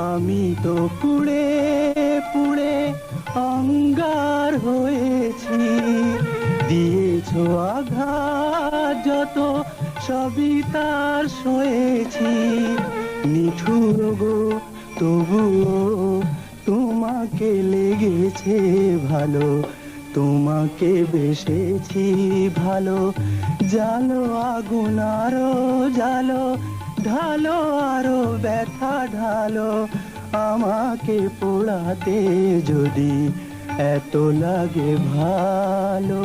আমি তো পুড়ে পুড়ে অঙ্গার হয়েছি, দিয়েছো আঘাত যত সবই তার সয়েছি। নিঠুর গো তবুও তোমাকে লেগেছে ভালো, তোমাকে বেসেছি ভালো। জালো আগুন আরো জালো, ঢালো আরো ব্যথা ঢালো, আমাকে পোড়াতে যদি এত লাগে ভালো।